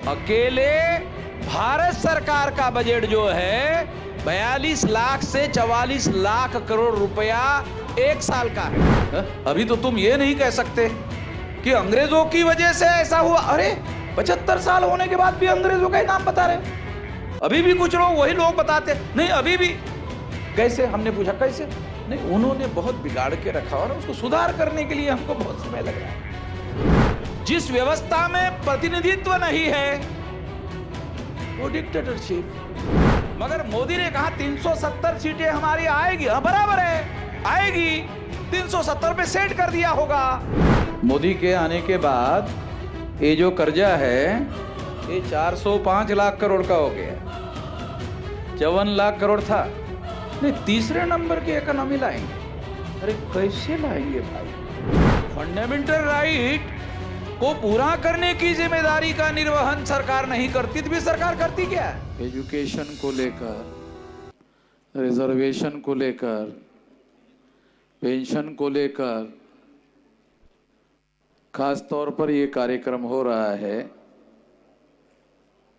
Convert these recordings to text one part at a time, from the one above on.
अकेले भारत सरकार का बजट जो है 42 लाख से 44 लाख करोड़ रुपया एक साल का है। अभी तो तुम ये नहीं कह सकते कि अंग्रेजों की वजह से ऐसा हुआ। अरे 75 साल होने के बाद भी अंग्रेजों का ही नाम बता रहे। अभी भी कुछ लोग वही लोग बताते नहीं, अभी भी कैसे। हमने पूछा कैसे, नहीं उन्होंने बहुत बिगाड़ के रखा और उसको सुधार करने के लिए हमको बहुत समय लग रहा है। जिस व्यवस्था में प्रतिनिधित्व नहीं है वो डिक्टेटरशिप। मगर मोदी ने कहा 370 सीटें हमारी आएगी। हाँ बराबर है, आएगी। 370 पे सेट कर दिया होगा। मोदी के आने के बाद ये जो कर्जा है ये 405 लाख करोड़ का हो गया। 54 लाख करोड़ था। नहीं, तीसरे नंबर की इकोनॉमी लाएंगे। अरे कैसे लाएंगे भाई? फंडामेंटल राइट को पूरा करने की जिम्मेदारी का निर्वहन सरकार नहीं करती तो भी सरकार करती क्या है? एजुकेशन को लेकर, रिजर्वेशन को लेकर, पेंशन को लेकर खास तौर पर ये कार्यक्रम हो रहा है।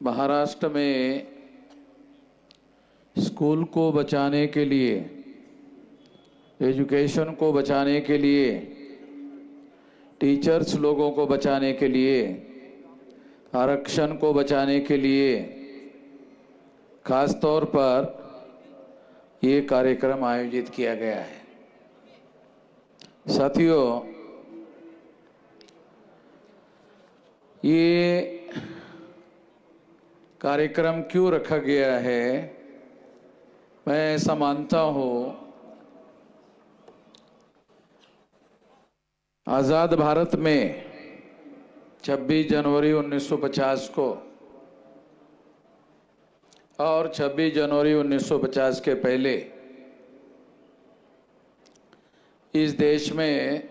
महाराष्ट्र में स्कूल को बचाने के लिए, एजुकेशन को बचाने के लिए, टीचर्स लोगों को बचाने के लिए, आरक्षण को बचाने के लिए खास तौर पर ये कार्यक्रम आयोजित किया गया है। साथियों, ये कार्यक्रम क्यों रखा गया है? मैं ऐसा मानता हूं, आजाद भारत में 26 जनवरी 1950 को और 26 जनवरी 1950 के पहले इस देश में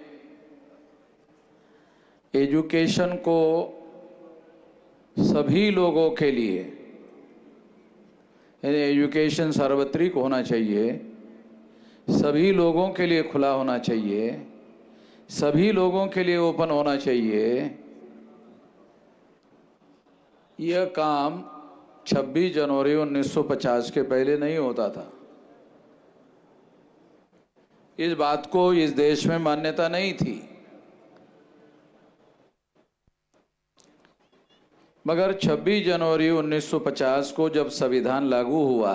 एजुकेशन को सभी लोगों के लिए, यानी एजुकेशन सार्वत्रिक होना चाहिए, सभी लोगों के लिए खुला होना चाहिए, सभी लोगों के लिए ओपन होना चाहिए। यह काम 26 जनवरी 1950 के पहले नहीं होता था। इस बात को इस देश में मान्यता नहीं थी। मगर 26 जनवरी 1950 को जब संविधान लागू हुआ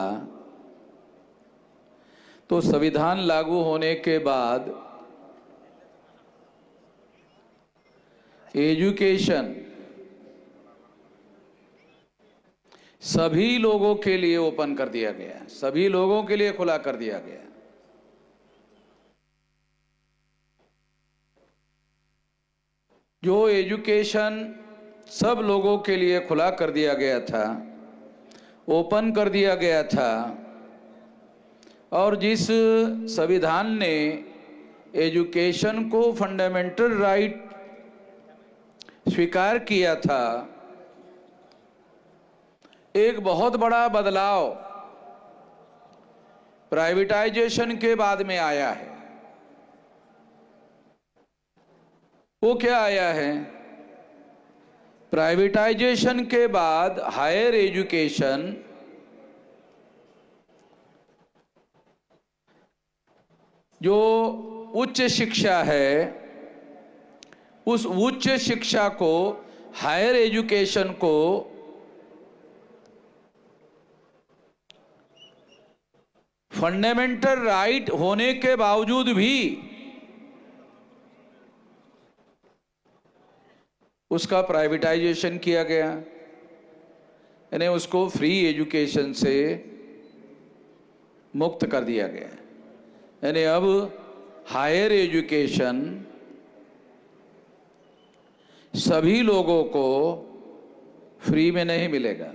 तो संविधान लागू होने के बाद एजुकेशन सभी लोगों के लिए ओपन कर दिया गया, सभी लोगों के लिए खुला कर दिया गया। जो एजुकेशन सब लोगों के लिए खुला कर दिया गया था, ओपन कर दिया गया था, और जिस संविधान ने एजुकेशन को फंडामेंटल राइट स्वीकार किया था, एक बहुत बड़ा बदलाव प्राइवेटाइजेशन के बाद में आया है। वो क्या आया है? प्राइवेटाइजेशन के बाद हायर एजुकेशन जो उच्च शिक्षा है, उस उच्च शिक्षा को, हायर एजुकेशन को फंडामेंटल राइट होने के बावजूद भी उसका प्राइवेटाइजेशन किया गया, यानी उसको फ्री एजुकेशन से मुक्त कर दिया गया। यानी अब हायर एजुकेशन सभी लोगों को फ्री में नहीं मिलेगा।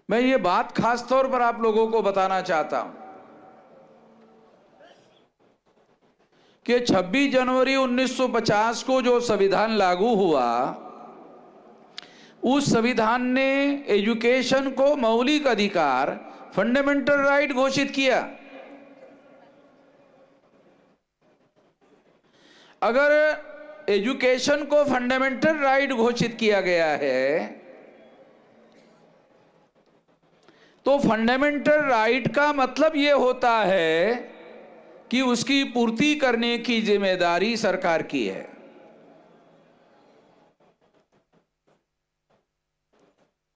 मैं ये बात खास तौर पर आप लोगों को बताना चाहता हूं कि 26 जनवरी 1950 को जो संविधान लागू हुआ, उस संविधान ने एजुकेशन को मौलिक अधिकार, फंडामेंटल राइट घोषित किया। अगर एजुकेशन को फंडामेंटल राइट घोषित किया गया है, तो फंडामेंटल राइट का मतलब यह होता है कि उसकी पूर्ति करने की जिम्मेदारी सरकार की है।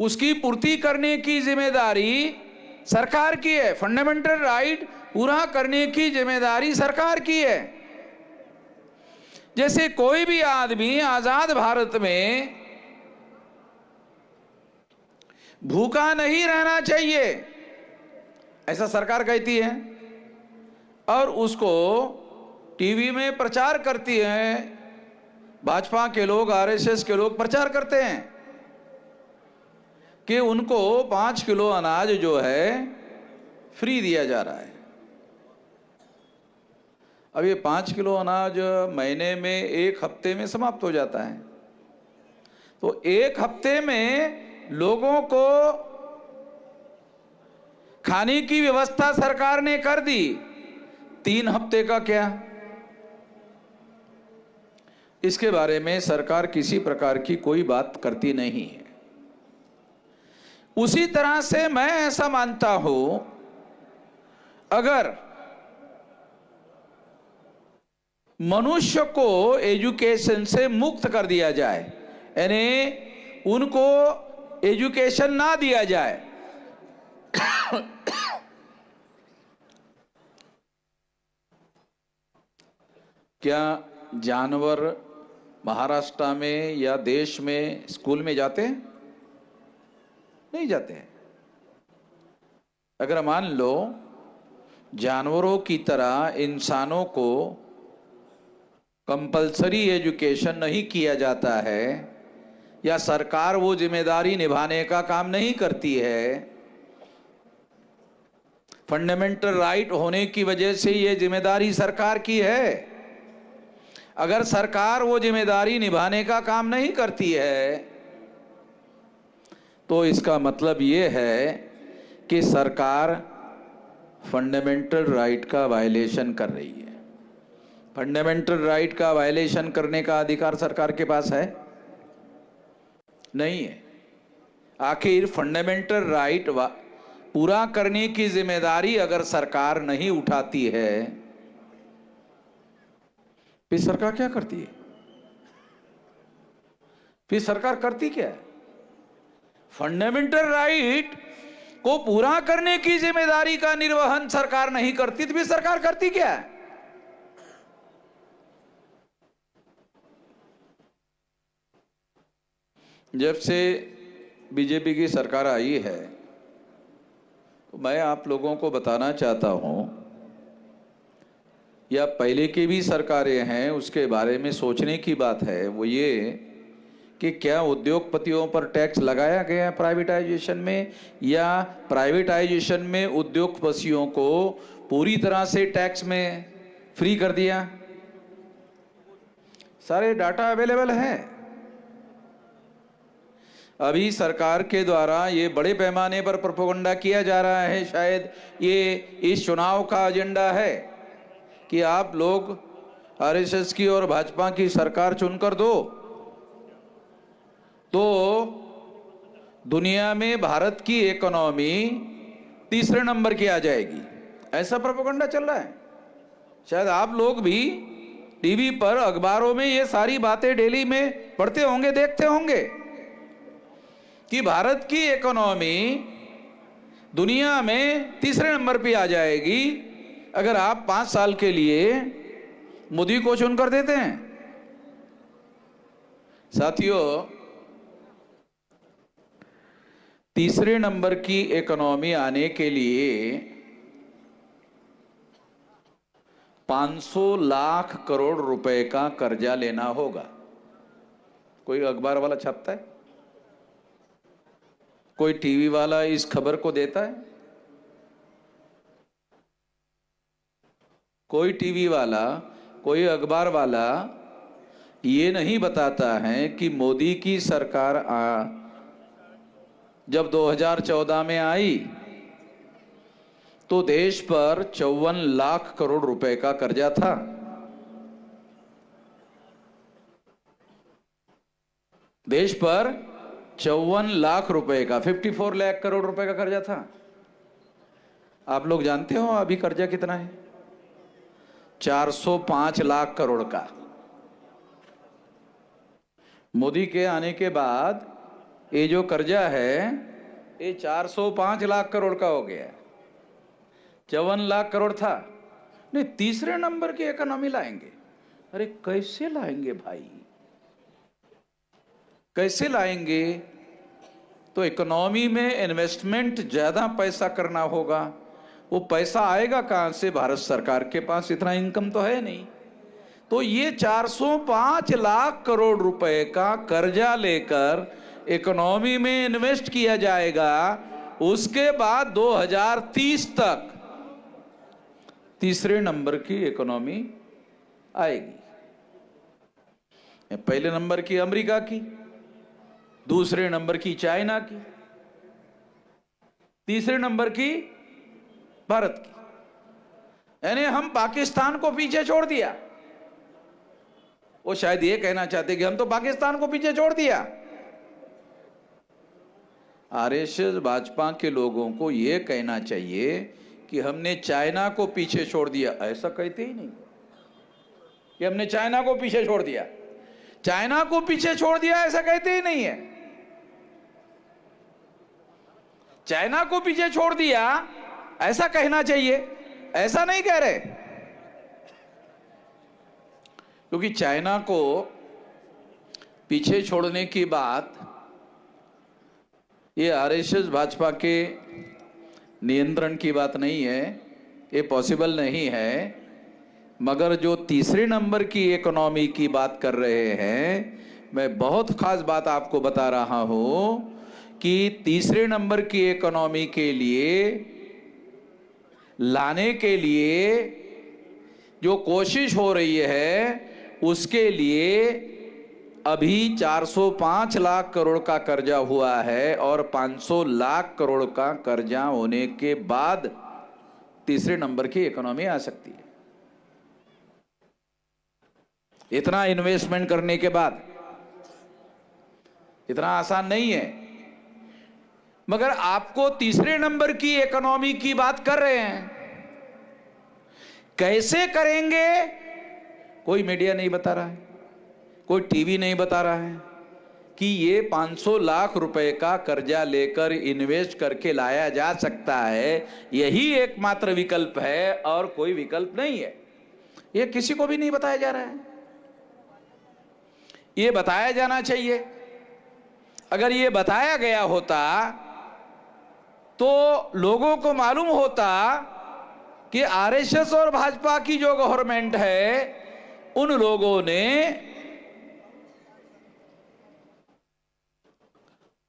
उसकी पूर्ति करने की जिम्मेदारी सरकार की है। फंडामेंटल राइट पूरा करने की जिम्मेदारी सरकार की है। जैसे कोई भी आदमी आजाद भारत में भूखा नहीं रहना चाहिए, ऐसा सरकार कहती है, और उसको टीवी में प्रचार करती है। भाजपा के लोग, आरएसएस के लोग प्रचार करते हैं कि उनको 5 किलो अनाज जो है फ्री दिया जा रहा है। अब ये 5 किलो अनाज महीने में 1 हफ्ते में समाप्त हो जाता है, तो 1 हफ्ते में लोगों को खाने की व्यवस्था सरकार ने कर दी, 3 हफ्ते का क्या? इसके बारे में सरकार किसी प्रकार की कोई बात करती नहीं है। उसी तरह से मैं ऐसा मानता हूं, अगर मनुष्य को एजुकेशन से मुक्त कर दिया जाए, यानी उनको एजुकेशन ना दिया जाए, क्या जानवर महाराष्ट्र में या देश में स्कूल में जाते हैं? नहीं जाते हैं। अगर मान लो जानवरों की तरह इंसानों को कंपलसरी एजुकेशन नहीं किया जाता है, या सरकार वो जिम्मेदारी निभाने का काम नहीं करती है, फंडामेंटल राइट होने की वजह से ये जिम्मेदारी सरकार की है। अगर सरकार वो जिम्मेदारी निभाने का काम नहीं करती है, तो इसका मतलब ये है कि सरकार फंडामेंटल राइट का वायलेशन कर रही है। फंडामेंटल राइट का वायलेशन करने का अधिकार सरकार के पास है? नहीं है। आखिर फंडामेंटल राइट पूरा करने की जिम्मेदारी अगर सरकार नहीं उठाती है, फिर सरकार क्या करती है? फिर सरकार करती क्या है? फंडामेंटल राइट को पूरा करने की जिम्मेदारी का निर्वहन सरकार नहीं करती, तो फिर सरकार करती क्या है? जब से बीजेपी की सरकार आई है, तो मैं आप लोगों को बताना चाहता हूं, या पहले की भी सरकारें हैं उसके बारे में सोचने की बात है, वो ये कि क्या उद्योगपतियों पर टैक्स लगाया गया है प्राइवेटाइजेशन में, या प्राइवेटाइजेशन में उद्योगपतियों को पूरी तरह से टैक्स में फ्री कर दिया? सारे डाटा अवेलेबल है। अभी सरकार के द्वारा ये बड़े पैमाने पर प्रोपेगेंडा किया जा रहा है, शायद ये इस चुनाव का एजेंडा है कि आप लोग आरएसएस की और भाजपा की सरकार चुनकर दो, तो दुनिया में भारत की इकोनॉमी 3रे नंबर की आ जाएगी। ऐसा प्रोपेगेंडा चल रहा है। शायद आप लोग भी टीवी पर, अखबारों में ये सारी बातें डेली में पढ़ते होंगे, देखते होंगे कि भारत की इकोनॉमी दुनिया में 3रे नंबर पे आ जाएगी अगर आप 5 साल के लिए मोदी को चुनकर देते हैं। साथियों, 3रे नंबर की इकोनॉमी आने के लिए 500 लाख करोड़ रुपए का कर्जा लेना होगा। कोई अखबार वाला छापता है? कोई टीवी वाला इस खबर को देता है? कोई टीवी वाला, कोई अखबार वाला ये नहीं बताता है कि मोदी की सरकार जब 2014 में आई तो देश पर 54 लाख करोड़ रुपए का कर्जा था। देश पर 54 लाख रुपए का 54 लाख करोड़ रुपए का कर्जा था। आप लोग जानते हो अभी कर्जा कितना है? 405 लाख करोड़ का। मोदी के आने के बाद ये जो कर्जा है ये 405 लाख करोड़ का हो गया है। 54 लाख करोड़ था। नहीं, तीसरे नंबर की इकोनॉमी लाएंगे। अरे कैसे लाएंगे भाई, कैसे लाएंगे? तो इकोनॉमी में इन्वेस्टमेंट ज्यादा पैसा करना होगा। वो पैसा आएगा कहां से? भारत सरकार के पास इतना इनकम तो है नहीं। तो ये 405 लाख करोड़ रुपए का कर्जा लेकर इकोनॉमी में इन्वेस्ट किया जाएगा। उसके बाद 2030 तक तीसरे नंबर की इकोनॉमी आएगी। पहले नंबर की अमेरिका की, दूसरे नंबर की चाइना की, तीसरे नंबर की भारत की। यानी हम पाकिस्तान को पीछे छोड़ दिया। वो शायद ये कहना चाहते कि हम तो पाकिस्तान को पीछे छोड़ दिया। आरएसएस भाजपा के लोगों को यह कहना चाहिए कि हमने चाइना को पीछे छोड़ दिया। ऐसा कहते ही नहीं कि हमने चाइना को पीछे छोड़ दिया। चाइना को पीछे छोड़ दिया ऐसा कहते ही नहीं है। चाइना को पीछे छोड़ दिया ऐसा कहना चाहिए, ऐसा नहीं कह रहे। क्योंकि चाइना को पीछे छोड़ने की बात ये आरएसएस भाजपा के नियंत्रण की बात नहीं है, ये पॉसिबल नहीं है। मगर जो तीसरे नंबर की इकोनॉमी की बात कर रहे हैं, मैं बहुत खास बात आपको बता रहा हूं कि तीसरे नंबर की इकोनॉमी के लिए लाने के लिए जो कोशिश हो रही है उसके लिए अभी 405 लाख करोड़ का कर्जा हुआ है और 500 लाख करोड़ का कर्जा होने के बाद तीसरे नंबर की इकोनॉमी आ सकती है। इतना इन्वेस्टमेंट करने के बाद इतना आसान नहीं है। मगर आपको तीसरे नंबर की इकोनॉमी की बात कर रहे हैं, कैसे करेंगे कोई मीडिया नहीं बता रहा है, कोई टीवी नहीं बता रहा है कि ये 500 लाख रुपए का कर्जा लेकर इन्वेस्ट करके लाया जा सकता है। यही एकमात्र विकल्प है और कोई विकल्प नहीं है। ये किसी को भी नहीं बताया जा रहा है। ये बताया जाना चाहिए। अगर ये बताया गया होता तो लोगों को मालूम होता कि आरएसएस और भाजपा की जो गवर्नमेंट है उन लोगों ने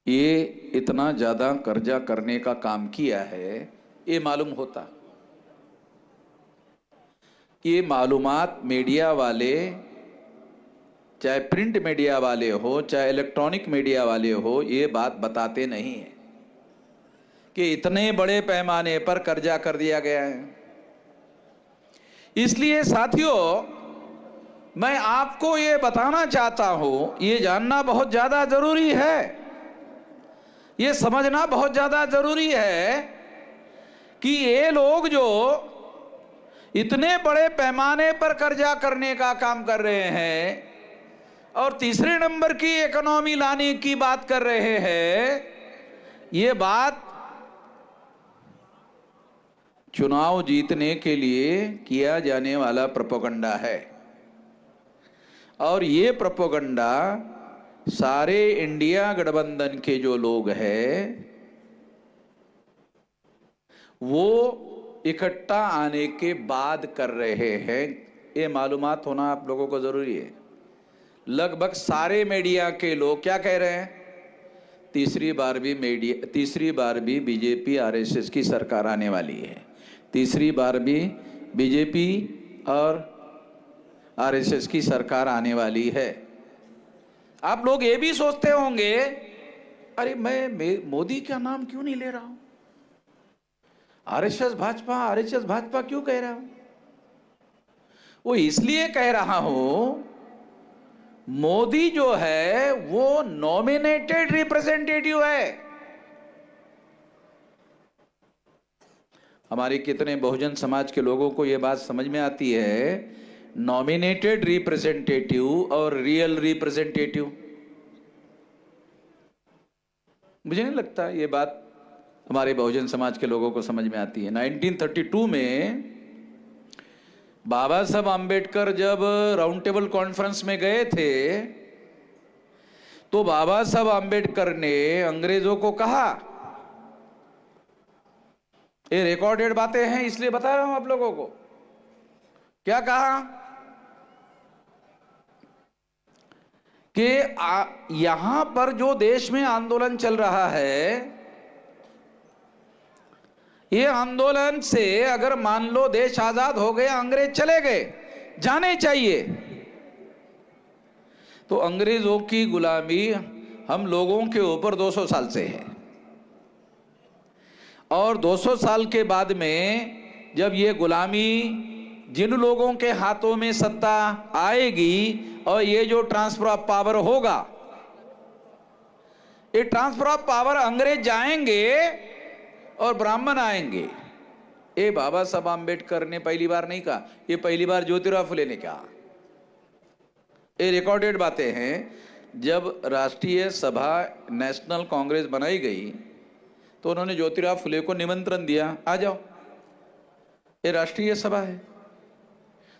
ये इतना ज्यादा कर्जा करने का काम किया है, ये मालूम होता। ये मालूमात मीडिया वाले, चाहे प्रिंट मीडिया वाले हो चाहे इलेक्ट्रॉनिक मीडिया वाले हो, ये बात बताते नहीं है कि इतने बड़े पैमाने पर कर्जा कर दिया गया है। इसलिए साथियों, मैं आपको ये बताना चाहता हूं, ये जानना बहुत ज्यादा जरूरी है, ये समझना बहुत ज्यादा जरूरी है कि ये लोग जो इतने बड़े पैमाने पर कर्जा करने का काम कर रहे हैं और तीसरे नंबर की इकोनॉमी लाने की बात कर रहे हैं, ये बात चुनाव जीतने के लिए किया जाने वाला प्रोपेगेंडा है। और ये प्रोपेगेंडा सारे इंडिया गठबंधन के जो लोग हैं वो इकट्ठा आने के बाद कर रहे हैं। ये मालूमात होना आप लोगों को जरूरी है। लगभग सारे मीडिया के लोग क्या कह रहे हैं? तीसरी बार भी बीजेपी आरएसएस की सरकार आने वाली है। तीसरी बार भी बीजेपी और आरएसएस की सरकार आने वाली है। आप लोग ये भी सोचते होंगे, अरे मैं मोदी का नाम क्यों नहीं ले रहा हूं, आरएसएस भाजपा क्यों कह रहा हूं? वो इसलिए कह रहा हूं मोदी जो है वो नॉमिनेटेड रिप्रेजेंटेटिव है। हमारे कितने बहुजन समाज के लोगों को यह बात समझ में आती है, नॉमिनेटेड रिप्रेजेंटेटिव और रियल रिप्रेजेंटेटिव? मुझे नहीं लगता ये बात हमारे बहुजन समाज के लोगों को समझ में आती है। 1932 में बाबा साहब आम्बेडकर जब राउंड टेबल कॉन्फ्रेंस में गए थे तो बाबा साहब आम्बेडकर ने अंग्रेजों को कहा, ये रिकॉर्डेड बातें हैं इसलिए बता रहा हूं आप लोगों को, क्या कहा कि यहां पर जो देश में आंदोलन चल रहा है, ये आंदोलन से अगर मान लो देश आजाद हो गया, अंग्रेज चले गए, जाने चाहिए, तो अंग्रेजों की गुलामी हम लोगों के ऊपर 200 साल से है। और 200 साल के बाद में जब ये गुलामी जिन लोगों के हाथों में सत्ता आएगी और ये जो ट्रांसफर ऑफ पावर होगा, ये ट्रांसफर ऑफ पावर अंग्रेज जाएंगे और ब्राह्मण आएंगे। ये बाबा साहब आम्बेडकर ने पहली बार नहीं कहा, ये पहली बार ज्योतिराव फुले ने कहा। ये रिकॉर्डेड बातें हैं। जब राष्ट्रीय सभा नेशनल कांग्रेस बनाई गई तो उन्होंने ज्योतिराव फुले को निमंत्रण दिया, आ जाओ, ये राष्ट्रीय सभा है।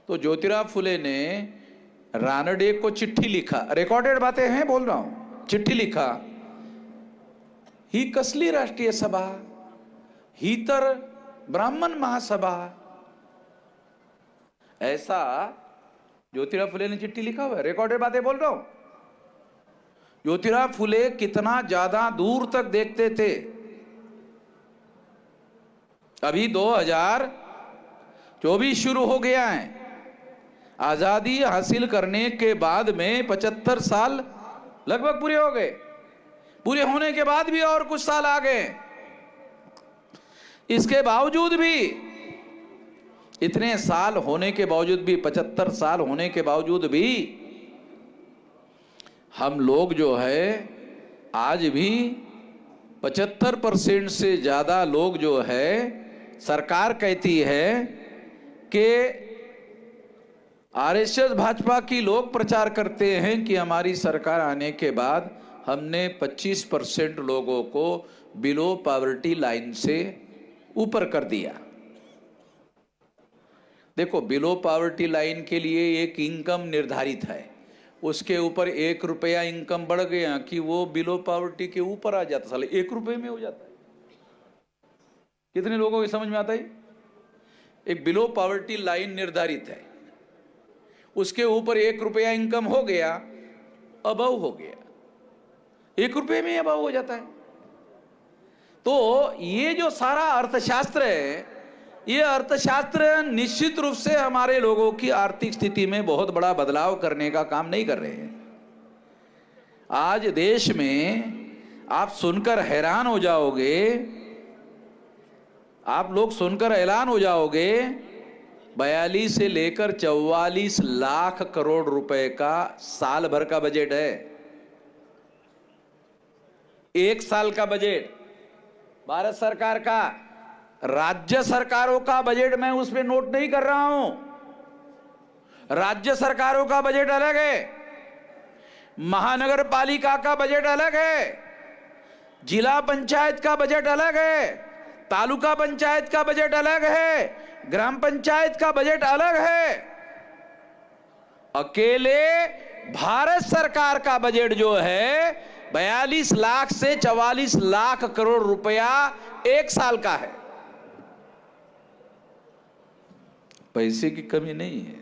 तो ज्योतिराव फुले ने रानडे को चिट्ठी लिखा, रिकॉर्डेड बातें हैं बोल रहा हूं, चिट्ठी लिखा, ही कसली राष्ट्रीय सभा, ही तर ब्राह्मण महासभा, ऐसा ज्योतिराव फुले ने चिट्ठी लिखा हुआ है, रिकॉर्डेड बातें बोल रहा हूं। ज्योतिराव फुले कितना ज्यादा दूर तक देखते थे। अभी 2024 शुरू हो गया है, आजादी हासिल करने के बाद में 75 साल लगभग पूरे हो गए, पूरे होने के बाद भी और कुछ साल आ गए। इसके बावजूद भी, इतने साल होने के बावजूद भी, 75 साल होने के बावजूद भी हम लोग जो है आज भी 75% से ज्यादा लोग जो है, सरकार कहती है कि आरएसएस भाजपा की लोग प्रचार करते हैं कि हमारी सरकार आने के बाद हमने 25% लोगों को बिलो पॉवर्टी लाइन से ऊपर कर दिया। देखो, बिलो पॉवर्टी लाइन के लिए एक इनकम निर्धारित है, उसके ऊपर 1 रुपया इनकम बढ़ गया कि वो बिलो पॉवर्टी के ऊपर आ जाता, साले 1 रुपये में हो जाता है। कितने लोगों को समझ में आता है? एक बिलो पॉवर्टी लाइन निर्धारित है, उसके ऊपर 1 रुपया इनकम हो गया, अबव हो गया, 1 रुपये में अबव हो जाता है। तो ये जो सारा अर्थशास्त्र है, ये अर्थशास्त्र निश्चित रूप से हमारे लोगों की आर्थिक स्थिति में बहुत बड़ा बदलाव करने का काम नहीं कर रहे हैं। आज देश में आप सुनकर हैरान हो जाओगे, आप लोग सुनकर हैरान हो जाओगे, 42 से लेकर 44 लाख करोड़ रुपए का साल भर का बजट है। एक साल का बजट भारत सरकार का, राज्य सरकारों का बजट मैं उसमें नोट नहीं कर रहा हूं। राज्य सरकारों का बजट अलग है, महानगर पालिका का बजट अलग है, जिला पंचायत का बजट अलग है, तालुका पंचायत का बजट अलग है, ग्राम पंचायत का बजट अलग है। अकेले भारत सरकार का बजट जो है 42 लाख से 44 लाख करोड़ रुपया एक साल का है। पैसे की कमी नहीं है,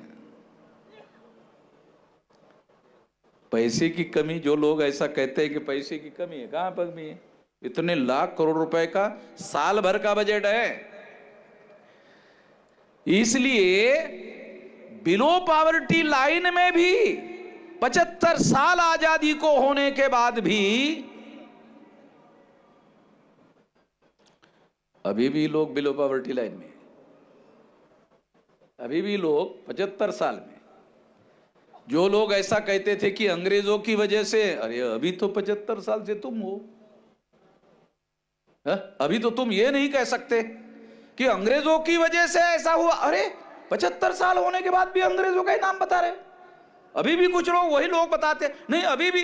पैसे की कमी, जो लोग ऐसा कहते हैं कि पैसे की कमी है, कहां पर कमी है? इतने लाख करोड़ रुपए का साल भर का बजट है। इसलिए बिलो पॉवर्टी लाइन में भी 75 साल आजादी को होने के बाद भी अभी भी लोग बिलो पॉवर्टी लाइन में, अभी भी लोग 75 साल में जो लोग ऐसा कहते थे कि अंग्रेजों की वजह से, अरे अभी तो 75 साल से तुम हो, अभी तो तुम ये नहीं कह सकते कि अंग्रेजों की वजह से ऐसा हुआ। अरे 75 साल होने के बाद भी अंग्रेजों का ही नाम बता रहे। अभी भी कुछ लोग वही लोग बताते नहीं, अभी भी।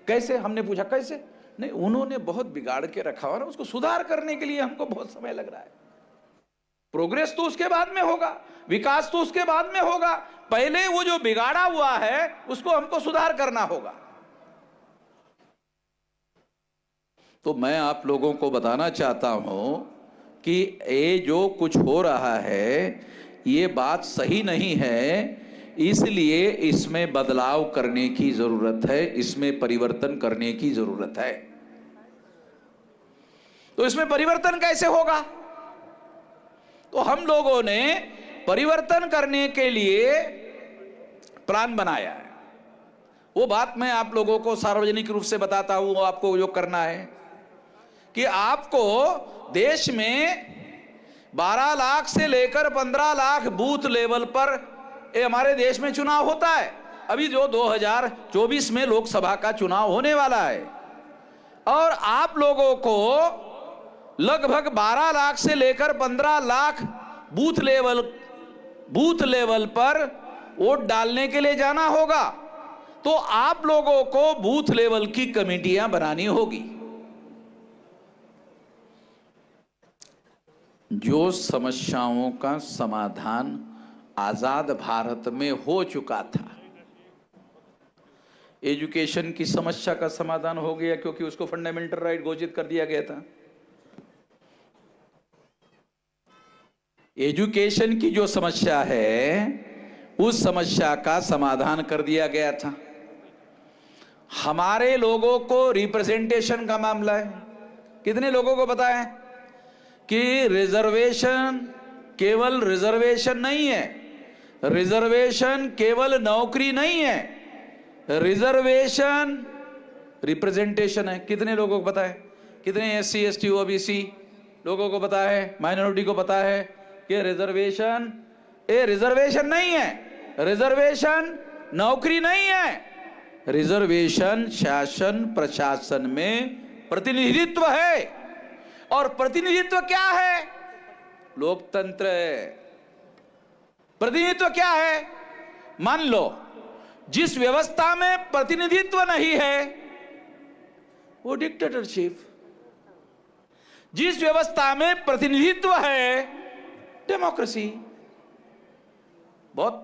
कैसे? हमने पूछा कैसे? नहीं, उन्होंने बहुत बिगाड़ के रखा और उसको सुधार करने के लिए हमको बहुत समय लग रहा है। प्रोग्रेस तो उसके बाद में होगा, विकास तो उसके बाद में होगा, पहले वो जो बिगाड़ा हुआ है उसको हमको सुधार करना होगा। तो मैं आप लोगों को बताना चाहता हूं कि ये जो कुछ हो रहा है ये बात सही नहीं है, इसलिए इसमें बदलाव करने की जरूरत है, इसमें परिवर्तन करने की जरूरत है। तो इसमें परिवर्तन कैसे होगा? तो हम लोगों ने परिवर्तन करने के लिए प्लान बनाया है। वो बात मैं आप लोगों को सार्वजनिक रूप से बताता हूं। आपको जो करना है कि आपको देश में 12 लाख से लेकर 15 लाख बूथ लेवल पर ये हमारे देश में चुनाव होता है। अभी जो 2024 में लोकसभा का चुनाव होने वाला है, और आप लोगों को लगभग 12 लाख से लेकर 15 लाख बूथ लेवल पर वोट डालने के लिए जाना होगा। तो आप लोगों को बूथ लेवल की कमेटियां बनानी होगी। जो समस्याओं का समाधान आजाद भारत में हो चुका था, एजुकेशन की समस्या का समाधान हो गया क्योंकि उसको फंडामेंटल राइट घोषित कर दिया गया था। एजुकेशन की जो समस्या है उस समस्या का समाधान कर दिया गया था। हमारे लोगों को रिप्रेजेंटेशन का मामला है। कितने लोगों को पता है कि रिजर्वेशन केवल रिजर्वेशन नहीं है, रिजर्वेशन केवल नौकरी नहीं है, रिजर्वेशन रिप्रेजेंटेशन है। कितने लोगों को पता है? कितने एससी एसटी ओबीसी लोगों को पता है, माइनॉरिटी को पता है कि रिजर्वेशन रिजर्वेशन नहीं है, रिजर्वेशन नौकरी नहीं है, रिजर्वेशन शासन प्रशासन में प्रतिनिधित्व है। और प्रतिनिधित्व क्या है? लोकतंत्र है। प्रतिनिधित्व क्या है? मान लो जिस व्यवस्था में प्रतिनिधित्व नहीं है वो डिक्टेटरशिप, जिस व्यवस्था में प्रतिनिधित्व है डेमोक्रेसी। बहुत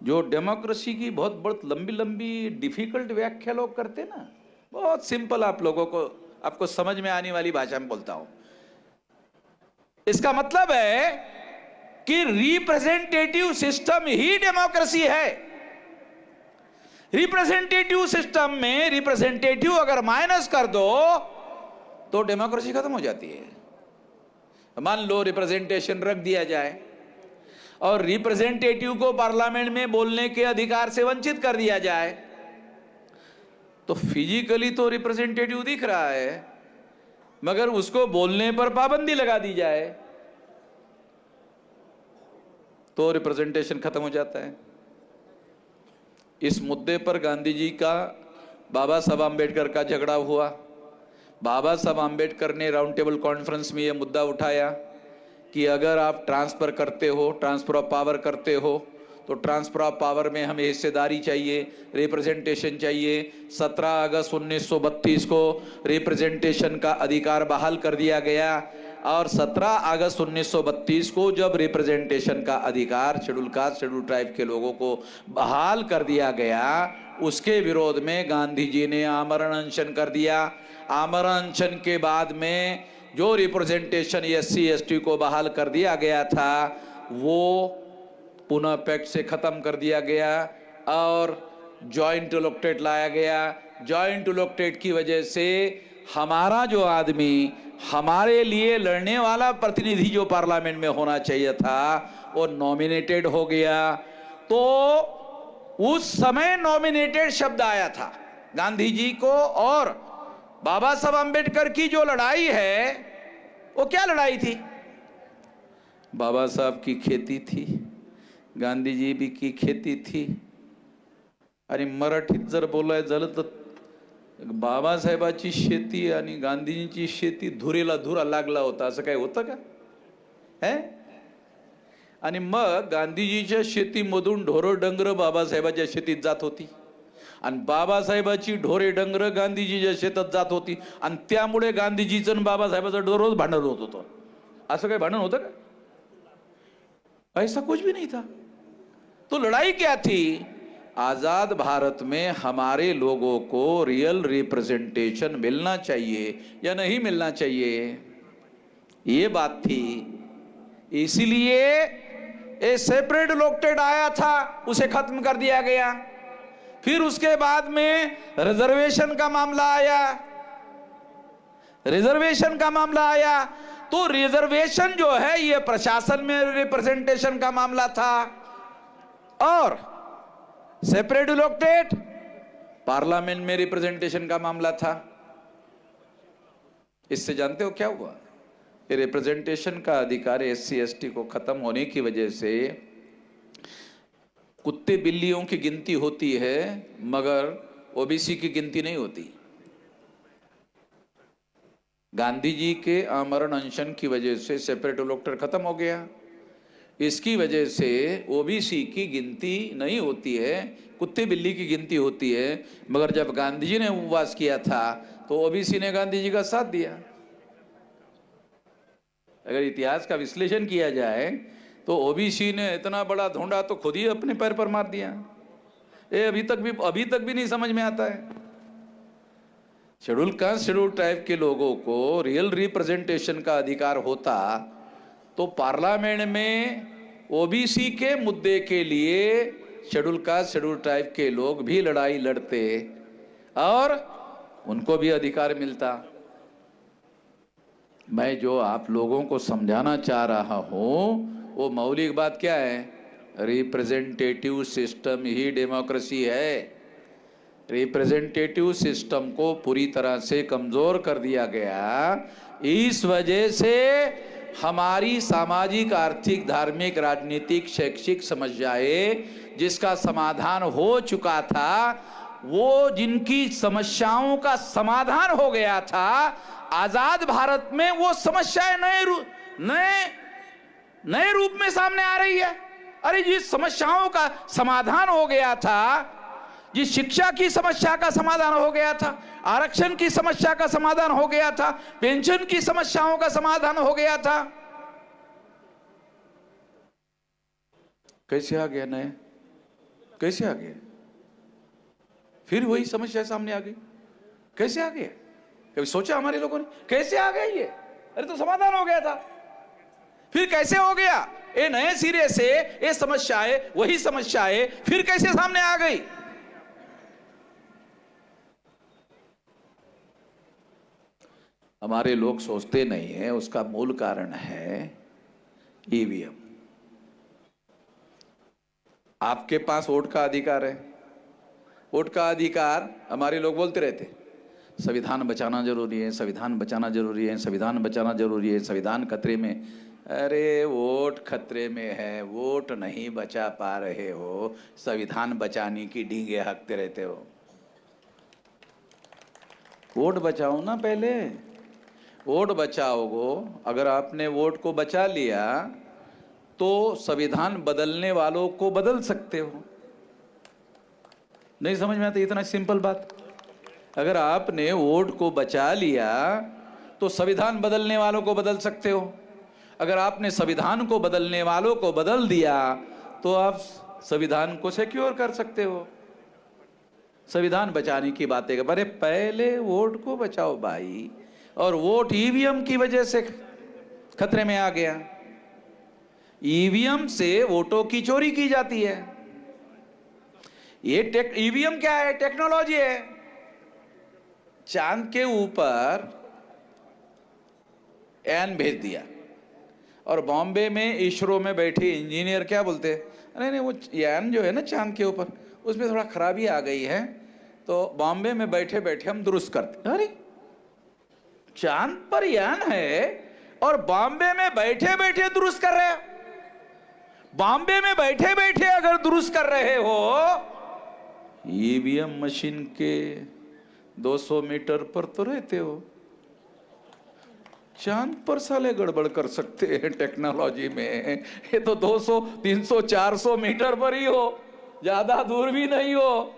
जो डेमोक्रेसी की बहुत लंबी लंबी डिफिकल्ट व्याख्या लोग करते ना, बहुत सिंपल आप लोगों को आपको समझ में आने वाली भाषा में बोलता हूं। इसका मतलब है कि रिप्रेजेंटेटिव सिस्टम ही डेमोक्रेसी है। रिप्रेजेंटेटिव सिस्टम में रिप्रेजेंटेटिव अगर माइनस कर दो तो डेमोक्रेसी खत्म हो जाती है। मान लो रिप्रेजेंटेशन रख दिया जाए और रिप्रेजेंटेटिव को पार्लियामेंट में बोलने के अधिकार से वंचित कर दिया जाए, तो फिजिकली तो रिप्रेजेंटेटिव दिख रहा है मगर उसको बोलने पर पाबंदी लगा दी जाए तो रिप्रेजेंटेशन खत्म हो जाता है। इस मुद्दे पर गांधी जी का बाबा साहब आम्बेडकर का झगड़ा हुआ। बाबा साहब आम्बेडकर ने राउंड टेबल कॉन्फ्रेंस में यह मुद्दा उठाया कि अगर आप ट्रांसफर करते हो, ट्रांसफर ऑफ पावर करते हो, तो ट्रांसफर ऑफ पावर में हमें हिस्सेदारी चाहिए, रिप्रेजेंटेशन चाहिए। 17 अगस्त 1932 को रिप्रेजेंटेशन का अधिकार बहाल कर दिया गया और 17 अगस्त 1932 को जब रिप्रेजेंटेशन का अधिकार शेड्यूल कास्ट शेड्यूल ट्राइब के लोगों को बहाल कर दिया गया, उसके विरोध में गांधी जी ने आमरण अनशन कर दिया। आमरण अनशन के बाद में जो रिप्रेजेंटेशन एससी एसटी को बहाल कर दिया गया था वो पुनः पैक्ट से खत्म कर दिया गया और जॉइंट इलेक्टेड लाया गया। जॉइंट इलेक्टेड की वजह से हमारा जो आदमी, हमारे लिए लड़ने वाला प्रतिनिधि जो पार्लियामेंट में होना चाहिए था वो नॉमिनेटेड हो गया। तो उस समय नॉमिनेटेड शब्द आया था। गांधी जी को और बाबा साहब आम्बेडकर की जो लड़ाई है वो क्या लड़ाई थी? बाबा साहब की खेती थी, गांधी जी भी की खेती थी, आणि मराठीत जर बोलायचं झालं तर बाबासाहेबाची शेती आणि गांधीजींची शेती धुरेला धुरा लागला होता, असं काही होतं का? है? आणि मग गांधीजीच्या शेतीमधून ढोरं डंगर बाबासाहेबाच्या शेतीत जात होती आणि बाबासाहेबाची ढोरे डंगर गांधीजीच्या शेतात जात होती आणि त्यामुळे गांधीजीचं आणि बाबासाहेबाचं दररोज भांडण होत होतं. असं काही भांडण होतं का? ऐसा कुछ भी नहीं था. तो लड़ाई क्या थी? आजाद भारत में हमारे लोगों को रियल रिप्रेजेंटेशन मिलना चाहिए या नहीं मिलना चाहिए, ये बात थी. इसीलिए ए सेपरेट इलेक्टेड आया था, उसे खत्म कर दिया गया. फिर उसके बाद में रिजर्वेशन का मामला आया. रिजर्वेशन का मामला आया तो रिजर्वेशन जो है ये प्रशासन में रिप्रेजेंटेशन का मामला था और सेपरेट इलेक्टेड पार्लियामेंट में रिप्रेजेंटेशन का मामला था. इससे जानते हो क्या हुआ? ये रिप्रेजेंटेशन का अधिकार SC ST को खत्म होने की वजह से कुत्ते बिल्लियों की गिनती होती है मगर OBC की गिनती नहीं होती. गांधी जी के आमरण अनशन की वजह से सेपरेट इलेक्टेड खत्म हो गया. इसकी वजह से OBC की गिनती नहीं होती है, कुत्ते बिल्ली की गिनती होती है. मगर जब गांधी जी ने उपवास किया था तो OBC ने गांधी जी का साथ दिया. अगर इतिहास का विश्लेषण किया जाए तो OBC ने इतना बड़ा ढोंडा तो खुद ही अपने पैर पर मार दिया. ये अभी तक भी नहीं समझ में आता है. शेड्यूल कास्ट शेड्यूल ट्राइब के लोगों को रियल रिप्रेजेंटेशन का अधिकार होता तो पार्लियामेंट में OBC के मुद्दे के लिए शेड्यूल कास्ट शेड्यूल ट्राइब के लोग भी लड़ाई लड़ते और उनको भी अधिकार मिलता. मैं जो आप लोगों को समझाना चाह रहा हूं वो मौलिक बात क्या है? रिप्रेजेंटेटिव सिस्टम ही डेमोक्रेसी है. रिप्रेजेंटेटिव सिस्टम को पूरी तरह से कमजोर कर दिया गया. इस वजह से हमारी सामाजिक, आर्थिक, धार्मिक, राजनीतिक, शैक्षिक समस्याएं जिसका समाधान हो चुका था, वो जिनकी समस्याओं का समाधान हो गया था, आजाद भारत में वो समस्याएं नए रूप में सामने आ रही है. अरे जिस समस्याओं का समाधान हो गया था, जिस शिक्षा की समस्या का समाधान हो गया था, आरक्षण की समस्या का समाधान हो गया था, पेंशन की समस्याओं का समाधान हो गया था, कैसे आ गया नया? कैसे आ गया? फिर वही समस्या सामने आ गई. कैसे आ गया? कभी सोचा हमारे लोगों ने कैसे आ गया ये? अरे तो समाधान हो गया था, फिर कैसे हो गया? ये नए सिरे से ये समस्याएं, वही समस्याएं फिर कैसे सामने आ गई? हमारे लोग सोचते नहीं है. उसका मूल कारण है EVM. आपके पास वोट का अधिकार है. वोट का अधिकार हमारे लोग बोलते रहते संविधान बचाना जरूरी है, संविधान बचाना जरूरी है, संविधान बचाना जरूरी है, संविधान खतरे में. अरे वोट खतरे में है, वोट नहीं बचा पा रहे हो, संविधान बचाने की डींगे हाँकते रहते हो. वोट बचाओ ना पहले. वोट बचाओगे, अगर आपने वोट को बचा लिया तो संविधान बदलने वालों को बदल सकते हो. नहीं समझ में आता इतना सिंपल बात? अगर आपने वोट को बचा लिया तो संविधान बदलने वालों को बदल सकते हो. अगर आपने संविधान को बदलने वालों को बदल दिया तो आप संविधान को सिक्योर कर सकते हो. संविधान बचाने की बातें कर, अरे पहले वोट को बचाओ भाई. और वोट EVM की वजह से खतरे में आ गया. EVM से वोटों की चोरी की जाती है. ये EVM क्या है? टेक्नोलॉजी है. चांद के ऊपर यान भेज दिया और बॉम्बे में इसरो में बैठे इंजीनियर क्या बोलते हैं, अरे नहीं वो यान जो है ना चांद के ऊपर, उसमें थोड़ा खराबी आ गई है तो बॉम्बे में बैठे बैठे हम दुरुस्त करते. अरे चांद पर यान है और बॉम्बे में बैठे बैठे दुरुस्त कर रहे हो. बॉम्बे में बैठे बैठे अगर दुरुस्त कर रहे हो ईवीएम मशीन के 200 मीटर पर तो रहते हो, चांद पर साले गड़बड़ कर सकते हैं टेक्नोलॉजी में। ये तो 200, 300, 400 मीटर पर ही हो, ज्यादा दूर भी नहीं हो,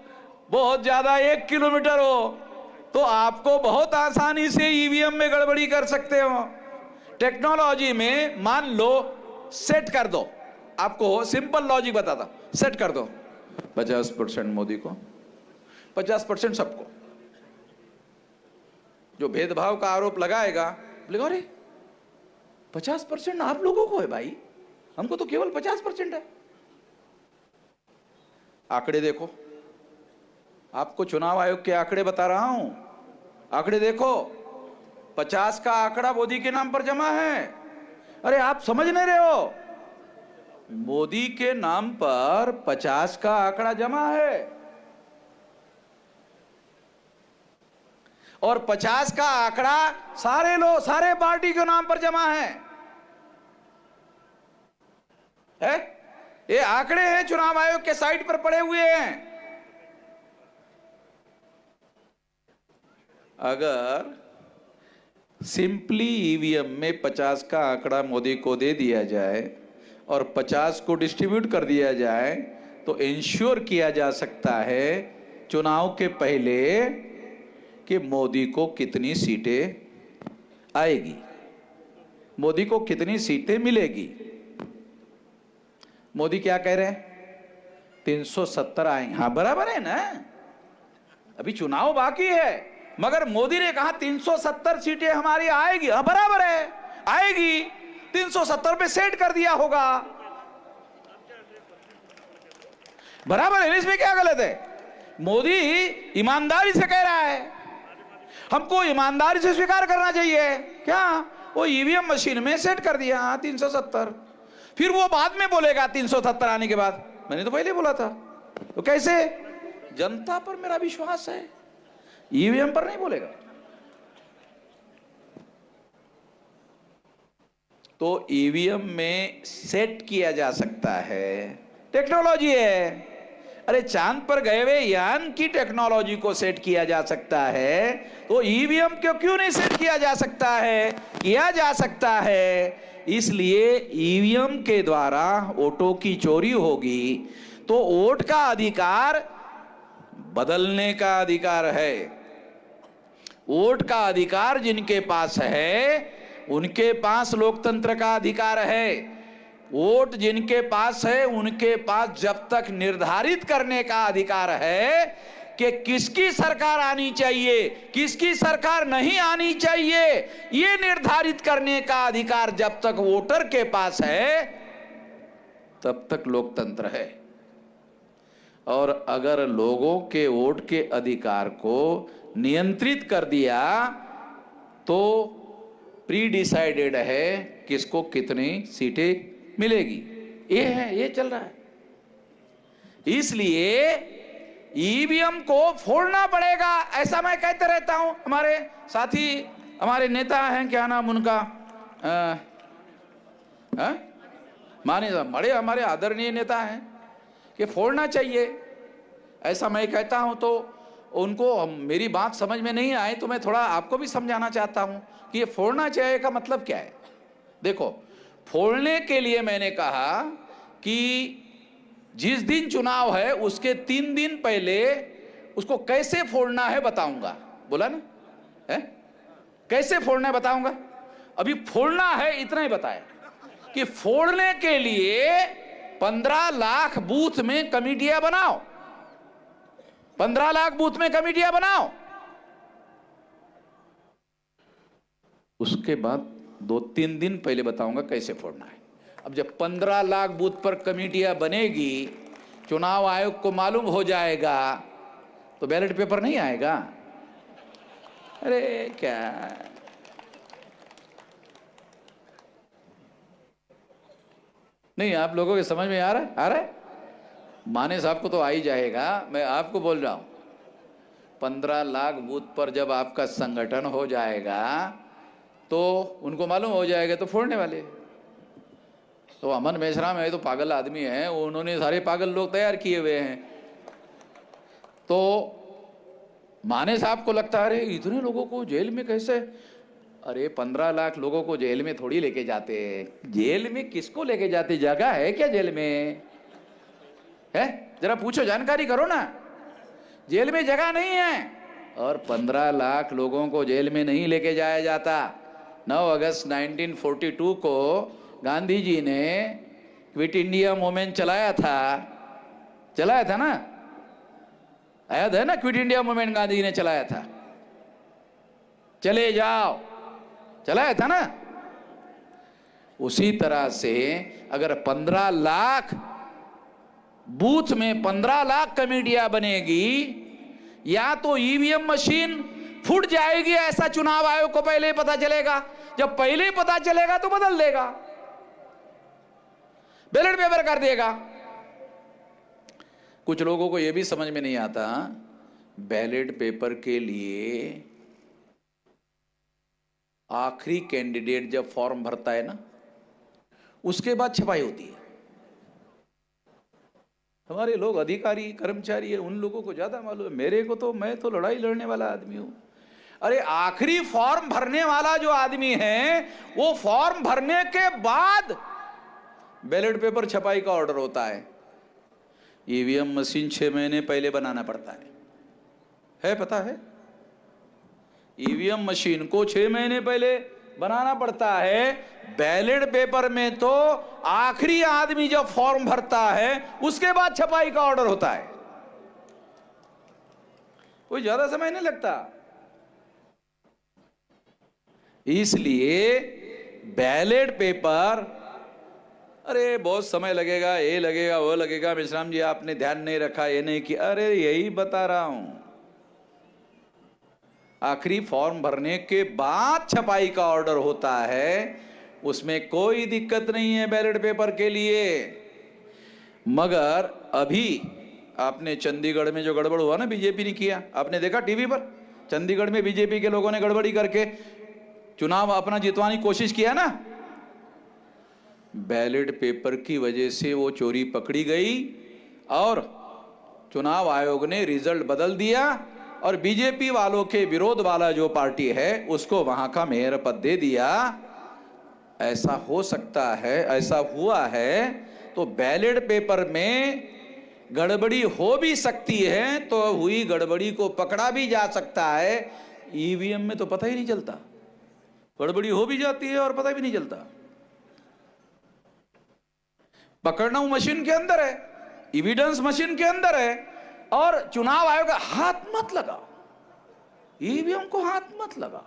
बहुत ज्यादा 1 किलोमीटर हो, तो आपको बहुत आसानी से ईवीएम में गड़बड़ी कर सकते हो। टेक्नोलॉजी में मान लो सेट कर दो, आपको सिंपल लॉजिक बताता, सेट कर दो 50% मोदी को, 50% सबको। जो भेदभाव का आरोप लगाएगा बोलेगा अरे 50% आप लोगों को है भाई, हमको तो केवल 50% है। आंकड़े देखो, आपको चुनाव आयोग के आंकड़े बता रहा हूं, आंकड़े देखो, 50 का आंकड़ा मोदी के नाम पर जमा है। अरे आप समझ नहीं रहे हो, मोदी के नाम पर 50 का आंकड़ा जमा है, और 50 का आंकड़ा सारे लोग, सारे पार्टी के नाम पर जमा है? ये आंकड़े हैं, चुनाव आयोग के साइट पर पड़े हुए हैं। अगर सिंपली ईवीएम में 50 का आंकड़ा मोदी को दे दिया जाए और 50 को डिस्ट्रीब्यूट कर दिया जाए तो इंश्योर किया जा सकता है चुनाव के पहले कि मोदी को कितनी सीटें आएगी, मोदी को कितनी सीटें मिलेगी। मोदी क्या कह रहे हैं? 370 आएंगे। हाँ बराबर है ना, अभी चुनाव बाकी है, मगर मोदी ने कहा 370 सीटें हमारी आएगी। हाँ बराबर है, आएगी, 370 पे सेट कर दिया होगा, बराबर है। इसमें क्या गलत है? मोदी ईमानदारी से कह रहा है, हमको ईमानदारी से स्वीकार करना चाहिए। क्या वो ईवीएम मशीन में सेट कर दिया 370, फिर वो बाद में बोलेगा 370 आने के बाद मैंने तो पहले बोला था। तो कैसे? जनता पर मेरा विश्वास है, ईवीएम पर नहीं बोलेगा। तो ईवीएम में सेट किया जा सकता है, टेक्नोलॉजी है। अरे चांद पर गए हुए यान की टेक्नोलॉजी को सेट किया जा सकता है, तो ईवीएम को क्यों नहीं सेट किया जा सकता है? किया जा सकता है। इसलिए ईवीएम के द्वारा वोटों की चोरी होगी तो वोट का अधिकार बदलने का अधिकार है। वोट का अधिकार जिनके पास है उनके पास लोकतंत्र का अधिकार है। वोट जिनके पास है उनके पास जब तक निर्धारित करने का अधिकार है कि किसकी सरकार आनी चाहिए, किसकी सरकार नहीं आनी चाहिए, ये निर्धारित करने का अधिकार जब तक वोटर के पास है तब तक लोकतंत्र है। और अगर लोगों के वोट के अधिकार को नियंत्रित कर दिया तो प्री डिसाइडेड है किसको कितनी सीटें मिलेगी। ये है, ये चल रहा है। इसलिए ईवीएम को फोड़ना पड़ेगा, ऐसा मैं कहते रहता हूं। हमारे साथी, हमारे नेता हैं, क्या नाम उनका, माने बड़े हमारे आदरणीय नेता हैं कि फोड़ना चाहिए, ऐसा मैं कहता हूं। तो उनको मेरी बात समझ में नहीं आए तो मैं थोड़ा आपको भी समझाना चाहता हूं कि ये फोड़ना चाहिए का मतलब क्या है। देखो, फोड़ने के लिए मैंने कहा कि जिस दिन चुनाव है उसके 3 दिन पहले उसको कैसे फोड़ना है बताऊंगा, बोला ना है? कैसे फोड़ना है बताऊंगा। अभी फोड़ना है इतना ही बताया कि फोड़ने के लिए 15 लाख बूथ में कमेटियां बनाओ, 15 लाख बूथ में कमेटियां बनाओ। उसके बाद 2-3 दिन पहले बताऊंगा कैसे फोड़ना है। अब जब 15 लाख बूथ पर कमेटियां बनेगी, चुनाव आयोग को मालूम हो जाएगा तो बैलेट पेपर नहीं आएगा। अरे क्या नहीं, आप लोगों के समझ में आ रहा है? आ रहा है? माने साहब को तो आ ही जाएगा, मैं आपको बोल रहा हूं 15 लाख बूथ पर जब आपका संगठन हो जाएगा तो उनको मालूम हो जाएगा तो फोड़ने वाले। तो अमन मेश्राम है तो पागल आदमी है, उन्होंने सारे पागल लोग तैयार किए हुए हैं। तो माने साहब को लगता है अरे इतने लोगों को जेल में कैसे, अरे 15 लाख लोगों को जेल में थोड़ी लेके जाते हैं। जेल में किसको लेके जाते, जगह है क्या जेल में? है, जरा पूछो, जानकारी करो ना। जेल में जगह नहीं है। और 15 लाख लोगों को जेल में नहीं लेके जाया जाता। 9 अगस्त 1942 को गांधी जी ने क्विट इंडिया मूवमेंट चलाया था ना, याद है ना? Quit India movement Gandhi ji ने चलाया था, चले जाओ, चलाया था ना। उसी तरह से अगर 15 लाख बूथ में 15 लाख कमेटियां बनेगी, या तो ईवीएम मशीन फूट जाएगी, ऐसा चुनाव आयोग को पहले ही पता चलेगा। जब पहले ही पता चलेगा तो बदल देगा, बैलेट पेपर कर देगा। कुछ लोगों को यह भी समझ में नहीं आता, बैलेट पेपर के लिए आखिरी कैंडिडेट जब फॉर्म भरता है ना, उसके बाद छपाई होती है। हमारे लोग अधिकारी कर्मचारी है, उन लोगों को ज्यादा मालूम है। मेरे को तो, मैं तो लड़ाई लड़ने वाला आदमी हूं। अरे आखिरी फॉर्म भरने वाला जो आदमी है, वो फॉर्म भरने के बाद बैलेट पेपर छपाई का ऑर्डर होता है। ईवीएम मशीन 6 महीने पहले बनाना पड़ता है पता है? ईवीएम मशीन को 6 महीने पहले बनाना पड़ता है। बैलेट पेपर में तो आखिरी आदमी जब फॉर्म भरता है उसके बाद छपाई का ऑर्डर होता है। कोई ज्यादा समय नहीं लगता। इसलिए बैलेट पेपर, अरे बहुत समय लगेगा, ये लगेगा, वो लगेगा, विश्राम जी आपने ध्यान नहीं रखा, ये नहीं किया। अरे यही बता रहा हूं, आखिरी फॉर्म भरने के बाद छपाई का ऑर्डर होता है, उसमें कोई दिक्कत नहीं है बैलेट पेपर के लिए। मगर अभी आपने चंडीगढ़ में जो गड़बड़ हुआ ना, बीजेपी ने किया, आपने देखा टीवी पर? चंडीगढ़ में बीजेपी के लोगों ने गड़बड़ी करके चुनाव अपना जितवाने की कोशिश किया ना, बैलेट पेपर की वजह से वो चोरी पकड़ी गई और चुनाव आयोग ने रिजल्ट बदल दिया और बीजेपी वालों के विरोध वाला जो पार्टी है उसको वहां का मेयर पद दे दिया। ऐसा हो सकता है, ऐसा हुआ है। तो बैलेट पेपर में गड़बड़ी हो भी सकती है, तो हुई गड़बड़ी को पकड़ा भी जा सकता है। ईवीएम में तो पता ही नहीं चलता, गड़बड़ी हो भी जाती है और पता भी नहीं चलता। पकड़ना मशीन के अंदर है, एविडेंस मशीन के अंदर है, और चुनाव आयोग हाथ मत लगा, ईवीएम को हाथ मत लगा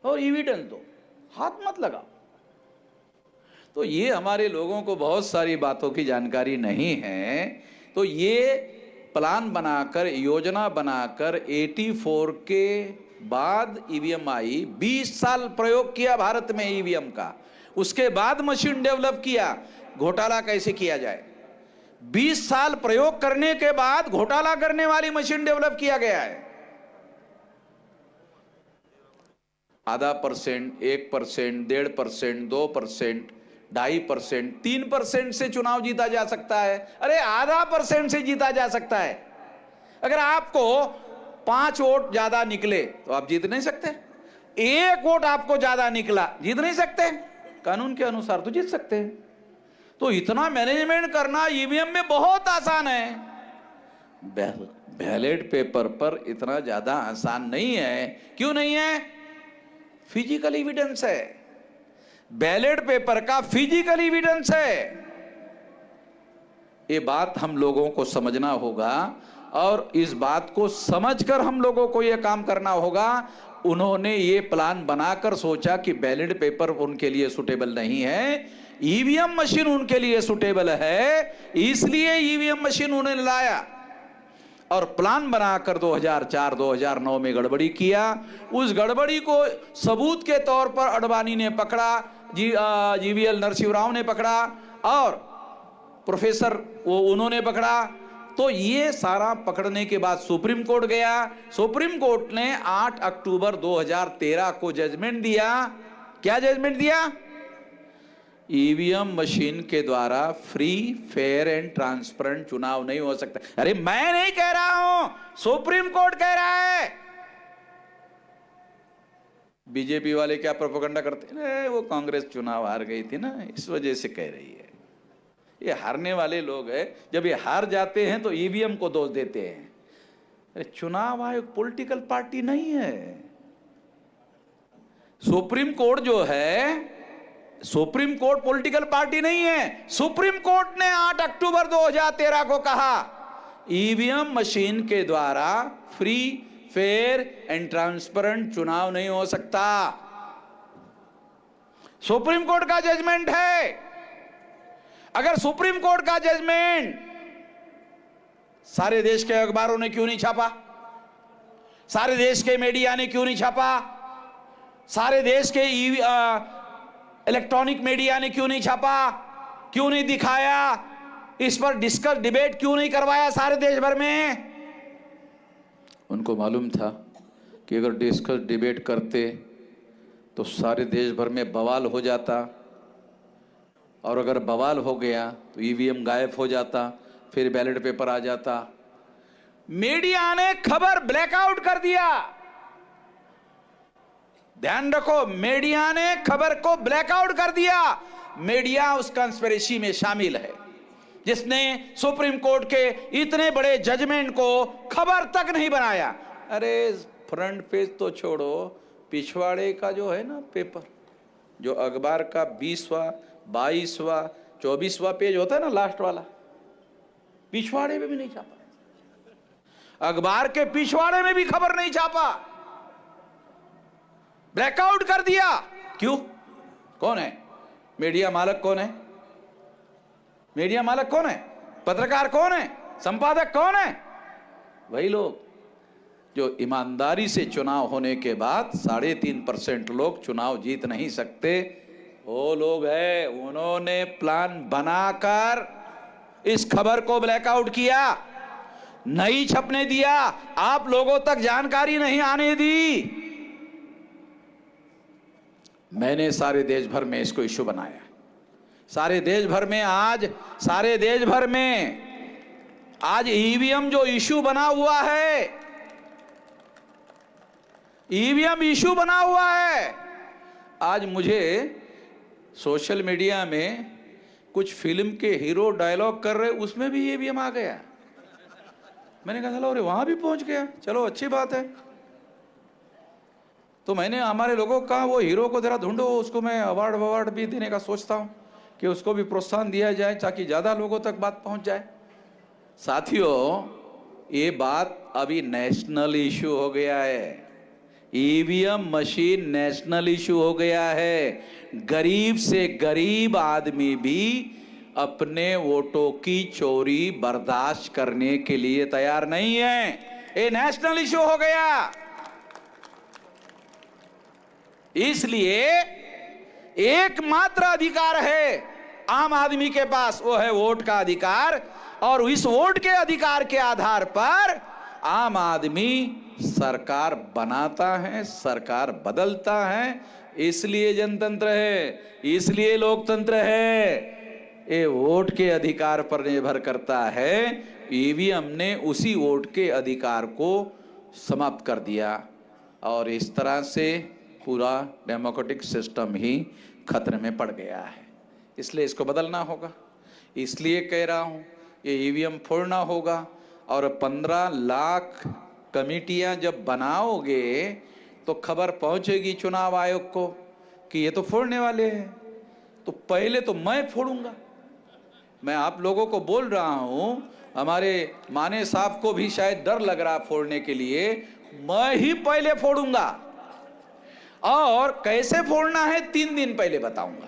और एविडेंस दो, हाथ मत लगा। तो ये हमारे लोगों को बहुत सारी बातों की जानकारी नहीं है। तो ये प्लान बनाकर, योजना बनाकर 84 के बाद ईवीएम आई। 20 साल प्रयोग किया भारत में ईवीएम का, उसके बाद मशीन डेवलप किया घोटाला कैसे किया जाए। 20 साल प्रयोग करने के बाद घोटाला करने वाली मशीन डेवलप किया गया है। आधा %, 1%, 1.5%, 2%, 2.5%, 3% से चुनाव जीता जा सकता है। अरे आधा % से जीता जा सकता है। अगर आपको 5 वोट ज्यादा निकले तो आप जीत नहीं सकते। 1 वोट आपको ज्यादा निकला, जीत नहीं सकते। कानून के अनुसार तो जीत सकते हैं। तो इतना मैनेजमेंट करना ईवीएम में बहुत आसान है, बैलेट पेपर पर इतना ज्यादा आसान नहीं है। क्यों नहीं है? फिजिकल एविडेंस है, बैलेट पेपर का फिजिकल एविडेंस है। ये बात हम लोगों को समझना होगा और इस बात को समझकर हम लोगों को यह काम करना होगा। उन्होंने ये प्लान बनाकर सोचा कि बैलेट पेपर उनके लिए सुटेबल नहीं है, ईवीएम मशीन उनके लिए सुटेबल है, इसलिए ईवीएम मशीन उन्होंने लाया और प्लान बनाकर 2004-2009 में गड़बड़ी किया। उस गड़बड़ी को सबूत के तौर पर अडवाणी ने पकड़ा, जीवीएल नरसिंह राव ने पकड़ा और प्रोफेसर वो उन्होंने पकड़ा। तो ये सारा पकड़ने के बाद सुप्रीम कोर्ट गया। सुप्रीम कोर्ट ने 8 अक्टूबर 2013 को जजमेंट दिया। क्या जजमेंट दिया? ईवीएम मशीन के द्वारा फ्री, फेयर एंड ट्रांसपेरेंट चुनाव नहीं हो सकता। अरे मैं नहीं कह रहा हूं, सुप्रीम कोर्ट कह रहा है। बीजेपी वाले क्या प्रोपेगेंडा करते हैं, वो कांग्रेस चुनाव हार गई थी ना, इस वजह से कह रही है। ये हारने वाले लोग हैं, जब ये हार जाते हैं तो ईवीएम को दोष देते हैं। अरे चुनाव आयोग पॉलिटिकल पार्टी नहीं है। सुप्रीम कोर्ट जो है, सुप्रीम कोर्ट पॉलिटिकल पार्टी नहीं है। सुप्रीम कोर्ट ने 8 अक्टूबर 2013 को कहा ईवीएम मशीन के द्वारा फ्री, फेयर एंड ट्रांसपेरेंट चुनाव नहीं हो सकता। सुप्रीम कोर्ट का जजमेंट है। अगर सुप्रीम कोर्ट का जजमेंट सारे देश के अखबारों ने क्यों नहीं छापा? सारे देश के मीडिया ने क्यों नहीं छापा? सारे देश के इलेक्ट्रॉनिक मीडिया ने क्यों नहीं छापा? क्यों नहीं दिखाया? इस पर डिस्कस, डिबेट क्यों नहीं करवाया सारे देश भर में? उनको मालूम था कि अगर डिस्कस, डिबेट करते तो सारे देश भर में बवाल हो जाता, और अगर बवाल हो गया तो ईवीएम गायब हो जाता, फिर बैलेट पेपर आ जाता। मीडिया ने खबर ब्लैकआउट कर दिया। ध्यान रखो, मीडिया ने खबर को ब्लैकआउट कर दिया। मीडिया उस कंस्पिरेसी में शामिल है जिसने सुप्रीम कोर्ट के इतने बड़े जजमेंट को खबर तक नहीं बनाया। अरे फ्रंट पेज तो छोड़ो, पिछवाड़े का जो है ना पेपर, जो अखबार का 20वां, 22वां, 24वां पेज होता है ना, लास्ट वाला, पिछवाड़े में भी नहीं छापा। अखबार के पिछवाड़े में भी खबर नहीं छापा, ब्लैकआउट कर दिया। क्यों? कौन है मीडिया मालक? कौन है मीडिया मालक? कौन है? पत्रकार कौन है? संपादक कौन है? वही लोग जो ईमानदारी से चुनाव होने के बाद 3.5% लोग चुनाव जीत नहीं सकते, वो लोग हैं। उन्होंने प्लान बनाकर इस खबर को ब्लैकआउट किया, नहीं छपने दिया, आप लोगों तक जानकारी नहीं आने दी। मैंने सारे देश भर में इसको इश्यू बनाया। सारे देश भर में आज ईवीएम जो इश्यू बना हुआ है, ईवीएम इश्यू बना हुआ है। आज मुझे सोशल मीडिया में कुछ फिल्म के हीरो डायलॉग कर रहे, उसमें भी ईवीएम आ गया। मैंने कहा चलो, अरे वहां भी पहुंच गया, चलो अच्छी बात है। तो मैंने हमारे लोगों का वो हीरो को जरा ढूंढो, उसको मैं अवार्ड भी देने का सोचता हूं कि उसको भी प्रोत्साहन दिया जाए ताकि ज्यादा लोगों तक बात पहुंच जाए। साथियों, ये बात अभी नेशनल इशू हो गया है। ईवीएम मशीन नेशनल इशू हो गया है। गरीब से गरीब आदमी भी अपने वोटों की चोरी बर्दाश्त करने के लिए तैयार नहीं है। ये नेशनल इशू हो गया। इसलिए एकमात्र अधिकार है आम आदमी के पास, वो है वोट का अधिकार। और इस वोट के अधिकार के आधार पर आम आदमी सरकार बनाता है, सरकार बदलता है। इसलिए जनतंत्र है, इसलिए लोकतंत्र है। ये वोट के अधिकार पर निर्भर करता है। ईवीएम ने उसी वोट के अधिकार को समाप्त कर दिया और इस तरह से पूरा डेमोक्रेटिक सिस्टम ही खतरे में पड़ गया है। इसलिए इसको बदलना होगा। इसलिए कह रहा हूं, ये ईवीएम फोड़ना होगा। और 15 लाख कमेटियां जब बनाओगे तो खबर पहुंचेगी चुनाव आयोग को कि ये तो फोड़ने वाले हैं। तो पहले तो मैं फोड़ूंगा। मैं आप लोगों को बोल रहा हूं, हमारे माने साहब को भी शायद डर लग रहा फोड़ने के लिए, मैं ही पहले फोड़ूंगा। और कैसे फोड़ना है 3 दिन पहले बताऊंगा।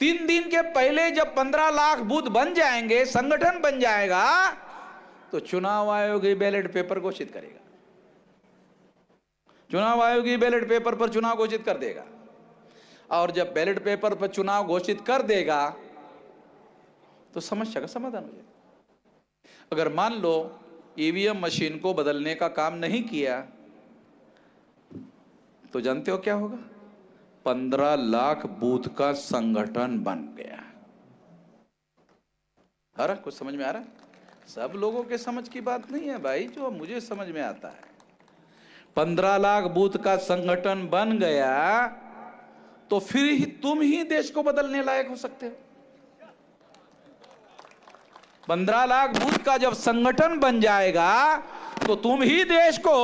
3 दिन के पहले जब 15 लाख बूथ बन जाएंगे, संगठन बन जाएगा, तो चुनाव आयोग ही बैलेट पेपर घोषित करेगा। चुनाव आयोग ही बैलेट पेपर पर चुनाव घोषित कर देगा। और जब बैलेट पेपर पर चुनाव घोषित कर देगा तो समस्या का समाधान हो जाएगा। अगर मान लो ईवीएम मशीन को बदलने का काम नहीं किया तो जानते हो क्या होगा? 15 लाख बूथ का संगठन बन गया। अरे कुछ समझ में आ रहा है? सब लोगों के समझ की बात नहीं है भाई, जो मुझे समझ में आता है। 15 लाख बूथ का संगठन बन गया तो फिर ही तुम ही देश को बदलने लायक हो सकते हो। 15 लाख बूथ का जब संगठन बन जाएगा तो तुम ही देश को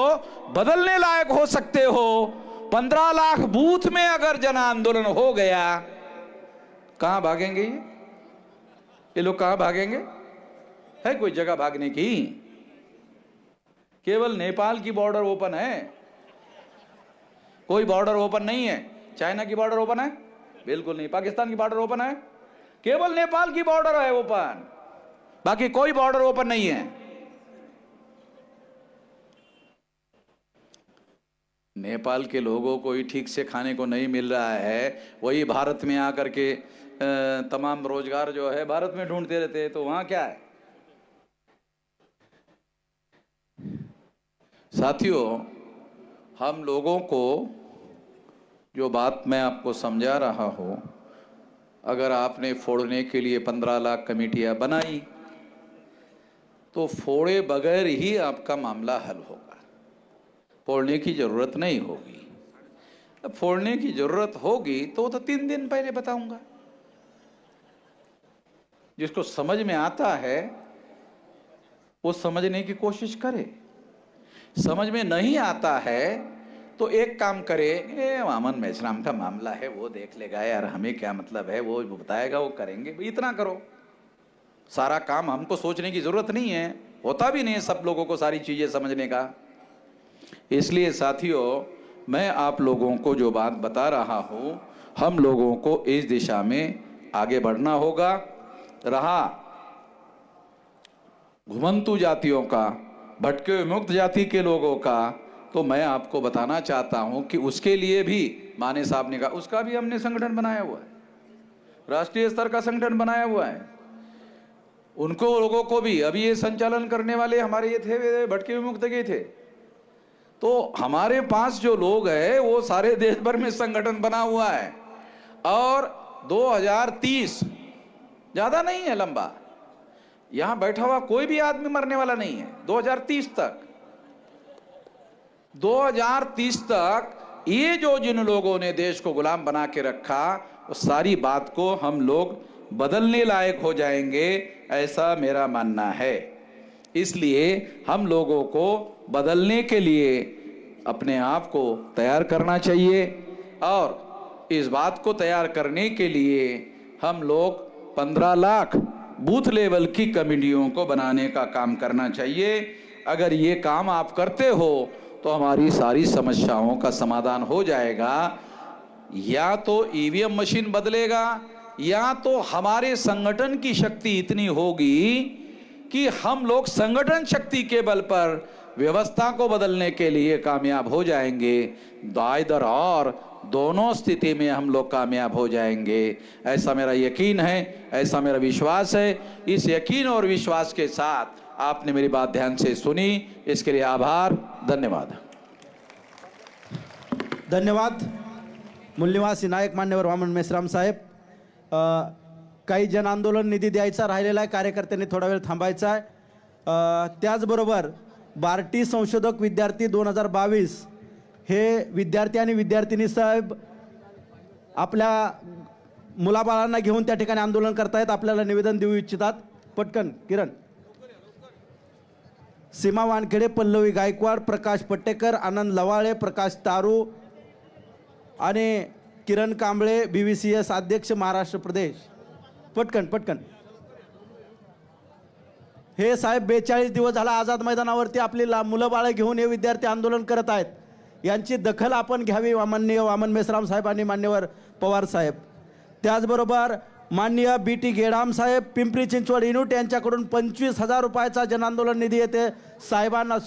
बदलने लायक हो सकते हो। 15 लाख बूथ में अगर जन आंदोलन हो गया, कहां भागेंगे ये लोग? कहां भागेंगे? है कोई जगह भागने की? केवल नेपाल की बॉर्डर ओपन है, कोई बॉर्डर ओपन नहीं है। चाइना की बॉर्डर ओपन है? बिल्कुल नहीं। पाकिस्तान की बॉर्डर ओपन है? केवल नेपाल की बॉर्डर है ओपन, बाकी कोई बॉर्डर ओपन नहीं है। नेपाल के लोगों को ही ठीक से खाने को नहीं मिल रहा है, वही भारत में आकर के तमाम रोजगार जो है भारत में ढूंढते रहते हैं, तो वहां क्या है? साथियों, हम लोगों को जो बात मैं आपको समझा रहा हूं, अगर आपने फोड़ने के लिए 15 लाख कमेटियां बनाई तो फोड़े बगैर ही आपका मामला हल होगा, फोड़ने की जरूरत नहीं होगी। अब फोड़ने की जरूरत होगी तो 3 दिन पहले बताऊंगा। जिसको समझ में आता है वो समझने की कोशिश करे, समझ में नहीं आता है तो एक काम करे, वामन मेश्राम का मामला है वो देख लेगा यार, हमें क्या मतलब है, वो बताएगा वो करेंगे, इतना करो। सारा काम हमको सोचने की जरूरत नहीं है, होता भी नहीं है सब लोगों को सारी चीजें समझने का। इसलिए साथियों, मैं आप लोगों को जो बात बता रहा हूं, हम लोगों को इस दिशा में आगे बढ़ना होगा। रहा घुमंतु जातियों का, भटके हुए मुक्त जाति के लोगों का, तो मैं आपको बताना चाहता हूं कि उसके लिए भी माने साहब ने कहा, उसका भी हमने संगठन बनाया हुआ है, राष्ट्रीय स्तर का संगठन बनाया हुआ है। उनको लोगों को भी, अभी ये संचालन करने वाले हमारे ये थे, भटके हुए मुक्त के थे, तो हमारे पास जो लोग हैं वो सारे देश भर में संगठन बना हुआ है। और 2030 ज्यादा नहीं है लंबा, यहां बैठा हुआ कोई भी आदमी मरने वाला नहीं है। 2030 तक ये जो जिन लोगों ने देश को गुलाम बना के रखा, वो सारी बात को हम लोग बदलने लायक हो जाएंगे, ऐसा मेरा मानना है। इसलिए हम लोगों को बदलने के लिए अपने आप को तैयार करना चाहिए, और इस बात को तैयार करने के लिए हम लोग 15 लाख बूथ लेवल की कमेटियों को बनाने का काम करना चाहिए। अगर ये काम आप करते हो तो हमारी सारी समस्याओं का समाधान हो जाएगा। या तो ईवीएम मशीन बदलेगा, या तो हमारे संगठन की शक्ति इतनी होगी कि हम लोग संगठन शक्ति के बल पर व्यवस्था को बदलने के लिए कामयाब हो जाएंगे। दाइदर और दोनों स्थिति में हम लोग कामयाब हो जाएंगे, ऐसा मेरा यकीन है, ऐसा मेरा विश्वास है। इस यकीन और विश्वास के साथ आपने मेरी बात ध्यान से सुनी, इसके लिए आभार, धन्यवाद। धन्यवाद मूल्यवासी नायक मान्यवर वामन मेश्राम साहेब। काही जन आंदोलन निधी द्यायचा राहिलेला आहे, कार्यकर्त्यांनी थोडा वेळ थांबायचा आहे। त्याचबरोबर बार्टी संशोधक विद्यार्थी 2022 हे विद्यार्थी आणि विद्यार्थिनी साहेब आपल्या मुलाबाळांना घेऊन त्या ठिकाणी आंदोलन करतायत, आपल्याला निवेदन देऊ इच्छितात। पटकन किरण। सीमा वानखेडे, पल्लवी गायकवाड, प्रकाश पट्टेकर, आनंद लवाळे, प्रकाश तारू आणि किरण कांबळे, BVCS अध्यक्ष महाराष्ट्र प्रदेश। पटकन पटकन। हे साहेब 42 दिवस झाला आझाद मैदानावरती आपली मुलं बाळ घेऊन हे विद्यार्थी आंदोलन करत आहेत, यांची दखल आपण घ्यावी माननीय वामन मेश्राम साहेब आणि मान्यवर पवार साहेब। त्याचबरोबर माननीय BT गेडाम साहेब, पिंपरी चिंचवड युनिट यांच्याकडून 25,000 रुपयाचा जन आंदोलन निधी येते साहेबांना